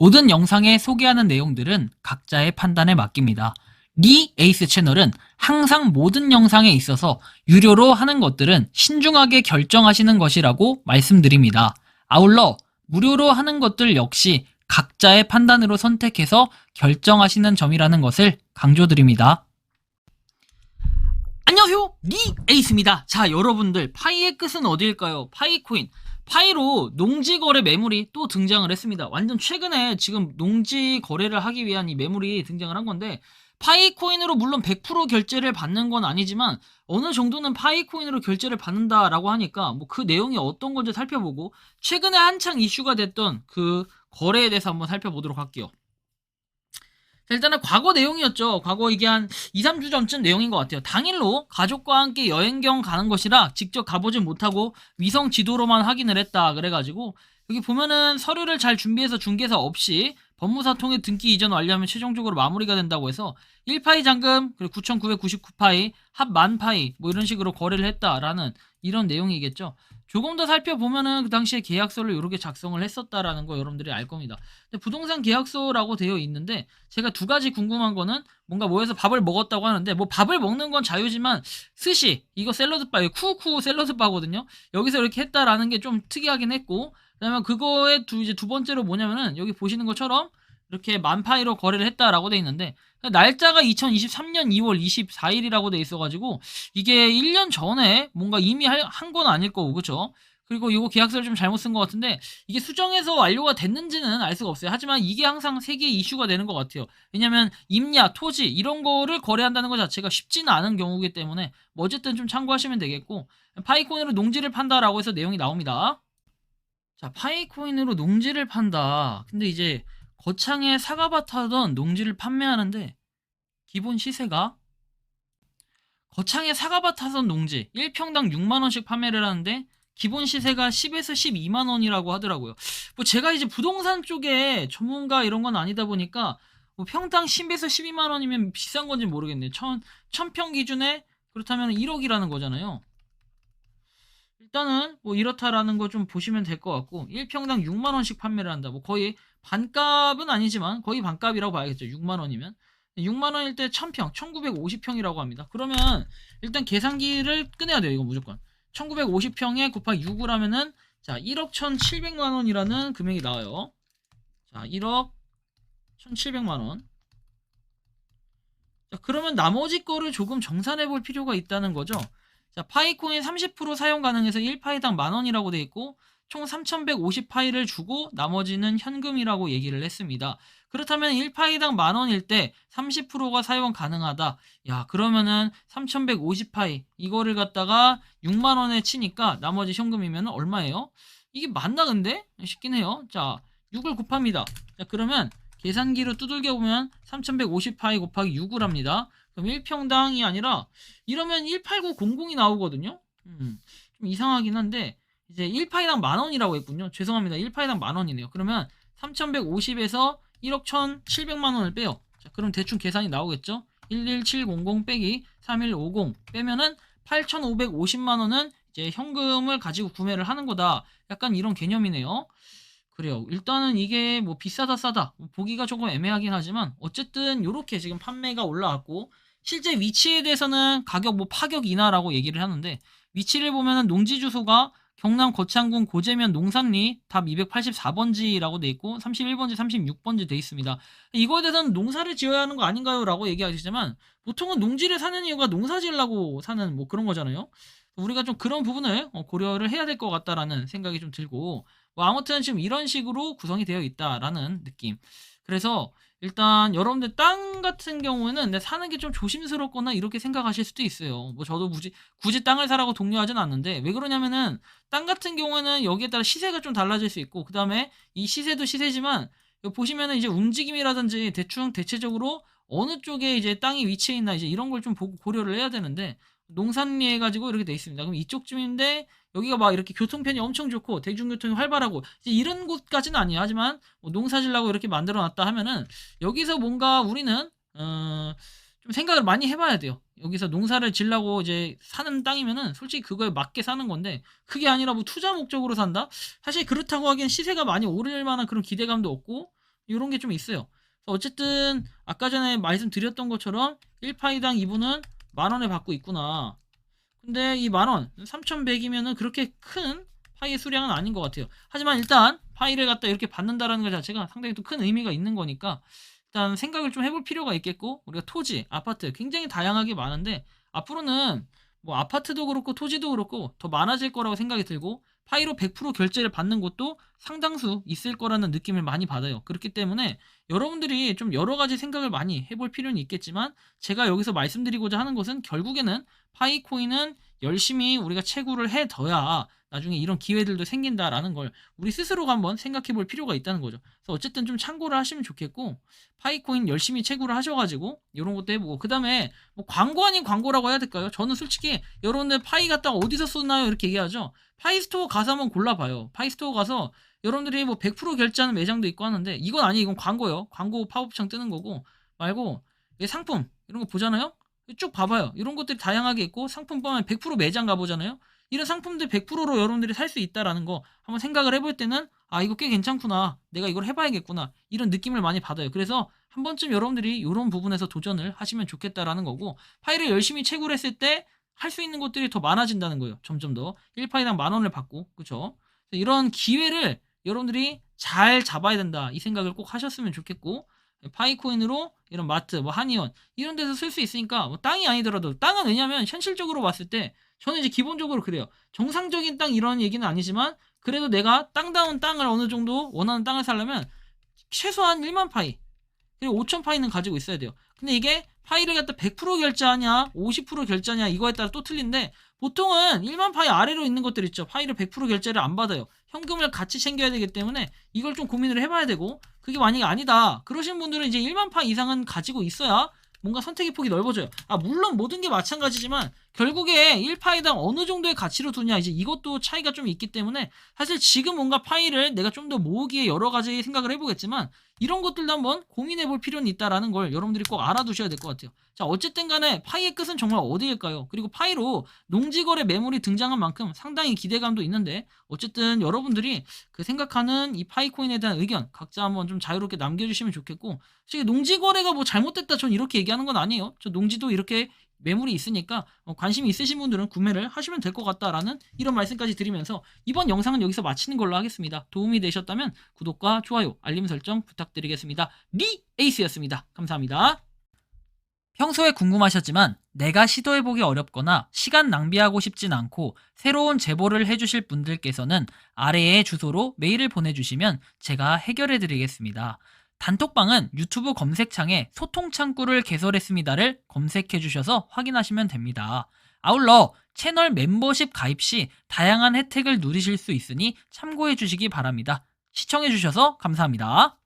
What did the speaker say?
모든 영상에 소개하는 내용들은 각자의 판단에 맡깁니다. 리 에이스 채널은 항상 모든 영상에 있어서 유료로 하는 것들은 신중하게 결정하시는 것이라고 말씀드립니다. 아울러 무료로 하는 것들 역시 각자의 판단으로 선택해서 결정하시는 점이라는 것을 강조드립니다. 안녕하세요, 리 에이스입니다. 자, 여러분들, 파이의 끝은 어디일까요? 파이코인. 파이로 농지 거래 매물이 또 등장을 했습니다. 완전 최근에 지금 농지 거래를 하기 위한 이 매물이 등장을 한 건데, 파이코인으로 물론 100% 결제를 받는 건 아니지만 어느 정도는 파이코인으로 결제를 받는다라고 하니까 뭐 그 내용이 어떤 건지 살펴보고, 최근에 한창 이슈가 됐던 그 거래에 대해서 한번 살펴보도록 할게요. 자, 일단은 과거 내용이었죠. 과거 이게 한 2, 3주 전쯤 내용인 것 같아요. 당일로 가족과 함께 여행경 가는 것이라 직접 가보진 못하고 위성 지도로만 확인을 했다. 그래가지고 여기 보면은 서류를 잘 준비해서 중개사 없이 법무사 통해 등기 이전 완료하면 최종적으로 마무리가 된다고 해서 1파이 잔금, 그리고 9,999파이, 합 10,000파이 뭐 이런 식으로 거래를 했다라는 이런 내용이겠죠. 조금 더 살펴보면은 그 당시에 계약서를 이렇게 작성을 했었다라는 거 여러분들이 알 겁니다. 부동산 계약서라고 되어 있는데, 제가 두 가지 궁금한 거는, 뭔가 모여서 밥을 먹었다고 하는데, 뭐 밥을 먹는 건 자유지만 스시, 이거 샐러드바, 쿠쿠 샐러드바거든요. 여기서 이렇게 했다라는 게 좀 특이하긴 했고, 그다음에 그거에 이제 두 번째로 뭐냐면은, 여기 보시는 것처럼 이렇게 만파이로 거래를 했다라고 돼 있는데, 날짜가 2023년 2월 24일이라고 돼 있어가지고 이게 1년 전에 뭔가 이미 한 건 아닐 거고, 그쵸? 그리고 이거 계약서를 좀 잘못 쓴 것 같은데, 이게 수정해서 완료가 됐는지는 알 수가 없어요. 하지만 이게 항상 세계의 이슈가 되는 것 같아요. 왜냐면 임야, 토지 이런 거를 거래한다는 것 자체가 쉽지는 않은 경우이기 때문에 뭐 어쨌든 좀 참고하시면 되겠고, 파이코인으로 농지를 판다라고 해서 내용이 나옵니다. 자, 파이코인으로 농지를 판다. 근데 이제 거창에 사과밭 하던 농지를 판매하는데, 기본 시세가 거창에 사과밭 하던 농지 1평당 6만원씩 판매를 하는데 기본 시세가 10에서 12만원이라고 하더라고요. 뭐 제가 이제 부동산 쪽에 전문가 이런 건 아니다 보니까 뭐 평당 10에서 12만원이면 비싼 건지 모르겠네요. 1000평 기준에 그렇다면 1억이라는 거잖아요. 일단은 뭐 이렇다라는 거 좀 보시면 될 것 같고, 1평당 6만원씩 판매를 한다. 뭐 거의 반값은 아니지만 거의 반값이라고 봐야겠죠. 6만원이면. 6만원일 때 1000평, 1950평이라고 합니다. 그러면 일단 계산기를 꺼내야 돼요. 이거 무조건. 1950평에 곱하기 6을 하면은, 자, 1억 1700만원이라는 금액이 나와요. 자, 1억 1700만원. 자, 그러면 나머지 거를 조금 정산해 볼 필요가 있다는 거죠. 자, 파이코인 30% 사용 가능해서 1파이당 만원이라고 돼 있고, 총 3150파이를 주고 나머지는 현금이라고 얘기를 했습니다. 그렇다면 1파이당 만원일 때 30%가 사용 가능하다. 야, 그러면은 3150파이 이거를 갖다가 6만원에 치니까 나머지 현금이면 얼마예요? 이게 맞나 근데? 쉽긴 해요. 자, 6을 곱합니다. 자, 그러면 계산기로 두들겨 보면 3150파이 곱하기 6을 합니다. 그럼 1평당이 아니라, 이러면 18900이 나오거든요. 좀 이상하긴 한데, 이제 1파이당 만원이라고 했군요. 죄송합니다. 1파이당 만원이네요. 그러면 3150에서 1억 1700만원을 빼요. 자, 그럼 대충 계산이 나오겠죠. 11700 빼기 3150 빼면은 8550만원은 이제 현금을 가지고 구매를 하는 거다. 약간 이런 개념이네요. 그래요. 일단은 이게 뭐 비싸다 싸다 보기가 조금 애매하긴 하지만, 어쨌든 요렇게 지금 판매가 올라왔고, 실제 위치에 대해서는 가격 뭐 파격 인하라고 얘기를 하는데, 위치를 보면은 농지 주소가 경남 거창군 고재면 농산리 답 284번지라고 돼 있고 31번지 36번지 돼 있습니다. 이거에 대해서는 농사를 지어야 하는 거 아닌가요? 라고 얘기하시지만, 보통은 농지를 사는 이유가 농사 지으려고 사는 뭐 그런 거잖아요. 우리가 좀 그런 부분을 고려를 해야 될 것 같다라는 생각이 좀 들고, 뭐 아무튼 지금 이런 식으로 구성이 되어 있다라는 느낌. 그래서 일단 여러분들 땅 같은 경우에는 내 사는 게 좀 조심스럽거나 이렇게 생각하실 수도 있어요. 뭐 저도 굳이 땅을 사라고 독려하진 않는데, 왜 그러냐면은 땅 같은 경우에는 여기에 따라 시세가 좀 달라질 수 있고, 그 다음에 이 시세도 시세지만 여기 보시면은 이제 움직임이라든지 대충 대체적으로 어느 쪽에 이제 땅이 위치해 있나 이제 이런 걸 좀 보고 고려를 해야 되는데, 농산리 해가지고 이렇게 돼 있습니다. 그럼 이쪽쯤인데 여기가 막 이렇게 교통편이 엄청 좋고 대중교통이 활발하고 이제 이런 곳까지는 아니에요. 하지만 뭐 농사 지려고 이렇게 만들어 놨다 하면은, 여기서 뭔가 우리는 좀 생각을 많이 해봐야 돼요. 여기서 농사를 지려고 이제 사는 땅이면은 솔직히 그거에 맞게 사는 건데, 그게 아니라 뭐 투자 목적으로 산다? 사실 그렇다고 하기엔 시세가 많이 오를 만한 그런 기대감도 없고, 이런 게 좀 있어요. 어쨌든 아까 전에 말씀드렸던 것처럼 1파이당 2분은 만원에 받고 있구나. 근데 이 만원 3100이면은 그렇게 큰 파이의 수량은 아닌 것 같아요. 하지만 일단 파이를 갖다 이렇게 받는다라는 것 자체가 상당히 또 큰 의미가 있는 거니까 일단 생각을 좀 해볼 필요가 있겠고, 우리가 토지, 아파트 굉장히 다양하게 많은데 앞으로는 뭐 아파트도 그렇고 토지도 그렇고 더 많아질 거라고 생각이 들고, 파이로 100% 결제를 받는 곳도 상당수 있을 거라는 느낌을 많이 받아요. 그렇기 때문에 여러분들이 좀 여러 가지 생각을 많이 해볼 필요는 있겠지만, 제가 여기서 말씀드리고자 하는 것은 결국에는 파이코인은 열심히 우리가 채굴을 해둬야 나중에 이런 기회들도 생긴다라는 걸 우리 스스로가 한번 생각해 볼 필요가 있다는 거죠. 그래서 어쨌든 좀 참고를 하시면 좋겠고, 파이코인 열심히 채굴을 하셔가지고 이런 것도 해보고, 그 다음에 뭐 광고 아닌 광고라고 해야 될까요? 저는 솔직히 여러분들 파이 갖다가 어디서 쓰나요? 이렇게 얘기하죠. 파이스토어 가서 한번 골라봐요. 파이스토어 가서 여러분들이 뭐 100% 결제하는 매장도 있고 하는데, 이건 아니에요. 이건 광고예요. 광고 팝업창 뜨는 거고 말고, 상품 이런 거 보잖아요. 쭉 봐봐요. 이런 것들이 다양하게 있고, 상품 보면 100% 매장 가보잖아요. 이런 상품들 100%로 여러분들이 살 수 있다라는 거 한번 생각을 해볼 때는, 아 이거 꽤 괜찮구나, 내가 이걸 해봐야겠구나, 이런 느낌을 많이 받아요. 그래서 한 번쯤 여러분들이 이런 부분에서 도전을 하시면 좋겠다라는 거고, 파이를 열심히 채굴했을 때 할 수 있는 것들이 더 많아진다는 거예요. 점점 더 1파이당 만원을 받고, 그쵸? 이런 기회를 여러분들이 잘 잡아야 된다, 이 생각을 꼭 하셨으면 좋겠고, 파이코인으로 이런 마트, 뭐 한의원 이런 데서 쓸 수 있으니까, 뭐 땅이 아니더라도, 땅은 왜냐면 현실적으로 봤을 때 저는 이제 기본적으로 그래요. 정상적인 땅 이런 얘기는 아니지만 그래도 내가 땅다운 땅을 어느 정도 원하는 땅을 살려면 최소한 1만 파이 그리고 5천 파이는 가지고 있어야 돼요. 근데 이게 파이를 갖다 100% 결제하냐 50% 결제하냐 이거에 따라 또 틀린데, 보통은 1만 파이 아래로 있는 것들 있죠. 파이를 100% 결제를 안 받아요. 현금을 같이 챙겨야 되기 때문에 이걸 좀 고민을 해봐야 되고, 그게 만약에 아니다 그러신 분들은 이제 1만 파이 이상은 가지고 있어야 뭔가 선택의 폭이 넓어져요. 물론 모든 게 마찬가지지만 결국에 1파이당 어느 정도의 가치로 두냐, 이제 이것도 차이가 좀 있기 때문에, 사실 지금 뭔가 파이를 내가 좀 더 모으기에 여러 가지 생각을 해보겠지만, 이런 것들도 한번 고민해 볼 필요는 있다라는 걸 여러분들이 꼭 알아두셔야 될 것 같아요. 자, 어쨌든 간에 파이의 끝은 정말 어디일까요? 그리고 파이로 농지거래 매물이 등장한 만큼 상당히 기대감도 있는데, 어쨌든 여러분들이 그 생각하는 이 파이코인에 대한 의견 각자 한번 좀 자유롭게 남겨주시면 좋겠고, 솔직히 농지거래가 뭐 잘못됐다 전 이렇게 얘기하는 건 아니에요. 저 농지도 이렇게 매물이 있으니까 관심이 있으신 분들은 구매를 하시면 될 것 같다라는 이런 말씀까지 드리면서, 이번 영상은 여기서 마치는 걸로 하겠습니다. 도움이 되셨다면 구독과 좋아요, 알림 설정 부탁드리겠습니다. 리 에이스였습니다. 감사합니다. 평소에 궁금하셨지만 내가 시도해보기 어렵거나 시간 낭비하고 싶진 않고 새로운 제보를 해주실 분들께서는 아래의 주소로 메일을 보내주시면 제가 해결해드리겠습니다. 단톡방은 유튜브 검색창에 소통창구를 개설했습니다를 검색해주셔서 확인하시면 됩니다. 아울러 채널 멤버십 가입 시 다양한 혜택을 누리실 수 있으니 참고해주시기 바랍니다. 시청해주셔서 감사합니다.